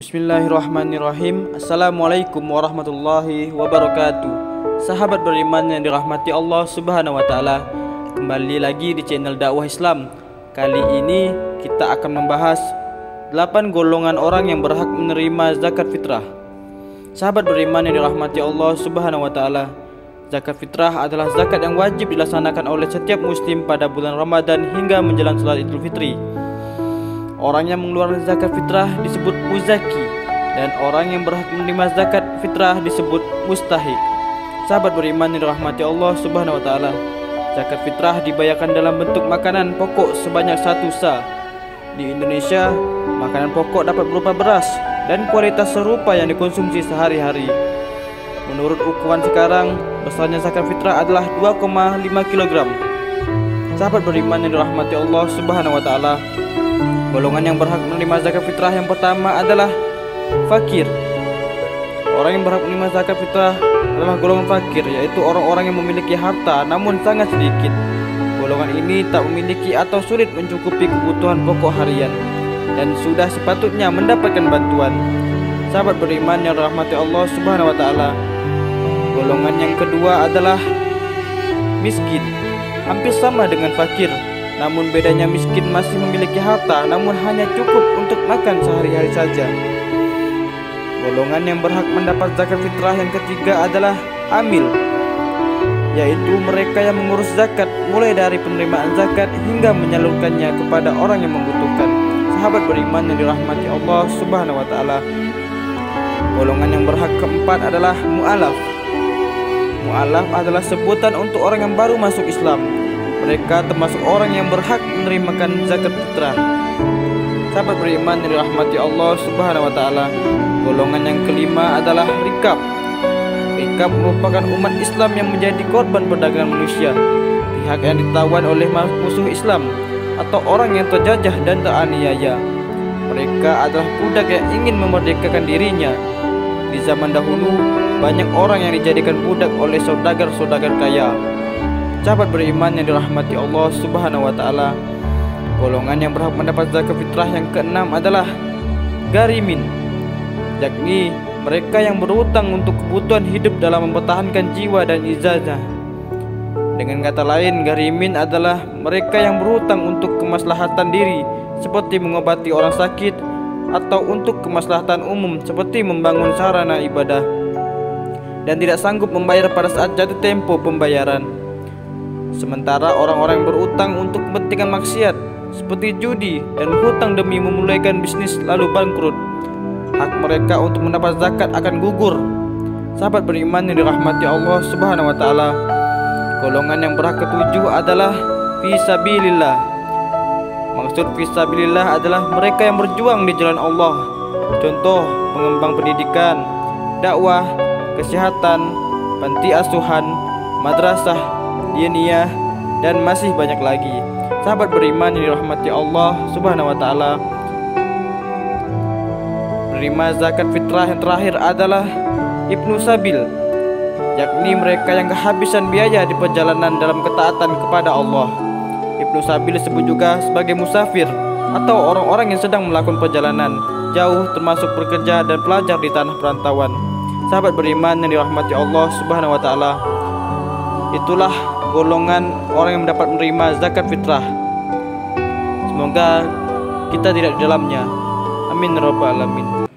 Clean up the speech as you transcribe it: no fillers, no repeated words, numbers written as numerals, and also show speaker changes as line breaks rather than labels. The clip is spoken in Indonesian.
Bismillahirrahmanirrahim. Assalamualaikum warahmatullahi wabarakatuh. Sahabat beriman yang dirahmati Allah Subhanahu wa taala, kembali lagi di channel Dakwah Islam. Kali ini kita akan membahas 8 golongan orang yang berhak menerima zakat fitrah. Sahabat beriman yang dirahmati Allah Subhanahu wa taala, zakat fitrah adalah zakat yang wajib dilaksanakan oleh setiap muslim pada bulan Ramadan hingga menjelang salat Idul Fitri. Orang yang mengeluarkan zakat fitrah disebut muzaki, dan orang yang berhak menerima zakat fitrah disebut mustahik. Sahabat beriman yang dirahmati Allah Subhanahu wa taala, zakat fitrah dibayarkan dalam bentuk makanan pokok sebanyak 1 sa. Di Indonesia, makanan pokok dapat berupa beras dan kualitas serupa yang dikonsumsi sehari-hari. Menurut ukuran sekarang, besarnya zakat fitrah adalah 2,5 kg. Sahabat beriman yang dirahmati Allah Subhanahu wa taala, golongan yang berhak menerima zakat fitrah yang pertama adalah fakir. Orang yang berhak menerima zakat fitrah adalah golongan fakir, yaitu orang-orang yang memiliki harta namun sangat sedikit. Golongan ini tak memiliki atau sulit mencukupi kebutuhan pokok harian dan sudah sepatutnya mendapatkan bantuan. Sahabat beriman yang dirahmati Allah Subhanahu wa taala, golongan yang kedua adalah miskin. Hampir sama dengan fakir, namun bedanya miskin masih memiliki harta namun hanya cukup untuk makan sehari-hari saja. Golongan yang berhak mendapat zakat fitrah yang ketiga adalah amil, yaitu mereka yang mengurus zakat mulai dari penerimaan zakat hingga menyalurkannya kepada orang yang membutuhkan. Sahabat beriman yang dirahmati Allah Subhanahu wa taala, golongan yang berhak keempat adalah mu'alaf. Mu'alaf adalah sebutan untuk orang yang baru masuk Islam. Mereka termasuk orang yang berhak menerimakan zakat fitrah. Sahabat beriman yang dirahmati Allah Subhanahu wa taala, golongan yang kelima adalah rikab. Rikab merupakan umat Islam yang menjadi korban perdagangan manusia, pihak yang ditawan oleh musuh Islam atau orang yang terjajah dan teraniaya. Mereka adalah budak yang ingin memerdekakan dirinya. Di zaman dahulu, banyak orang yang dijadikan budak oleh saudagar-saudagar kaya. Sahabat beriman yang dirahmati Allah Subhanahu wa taala, golongan yang berhak mendapat zakat fitrah yang keenam adalah garimin, yakni mereka yang berhutang untuk kebutuhan hidup dalam mempertahankan jiwa dan izazah. Dengan kata lain, garimin adalah mereka yang berhutang untuk kemaslahatan diri seperti mengobati orang sakit atau untuk kemaslahatan umum seperti membangun sarana ibadah dan tidak sanggup membayar pada saat jatuh tempo pembayaran. Sementara orang-orang yang berutang untuk kepentingan maksiat seperti judi dan hutang demi memulaikan bisnis lalu bangkrut, hak mereka untuk mendapat zakat akan gugur. Sahabat beriman yang dirahmati Allah Subhanahu wa taala, golongan yang berhak ketujuh adalah fisabilillah. Maksud fisabilillah adalah mereka yang berjuang di jalan Allah. Contoh pengembang pendidikan, dakwah, kesehatan, panti asuhan, madrasah, diniyah, dan masih banyak lagi. Sahabat beriman yang dirahmati Allah Subhanahu wa taala, penerima zakat fitrah yang terakhir adalah ibnu sabil, yakni mereka yang kehabisan biaya di perjalanan dalam ketaatan kepada Allah. Ibnu sabil disebut juga sebagai musafir atau orang-orang yang sedang melakukan perjalanan jauh, termasuk pekerja dan pelajar di tanah perantauan. Sahabat beriman yang dirahmati Allah Subhanahu wa taala, itulah golongan orang yang mendapat menerima zakat fitrah. Semoga kita tidak di dalamnya. Amin ya rabbal alamin.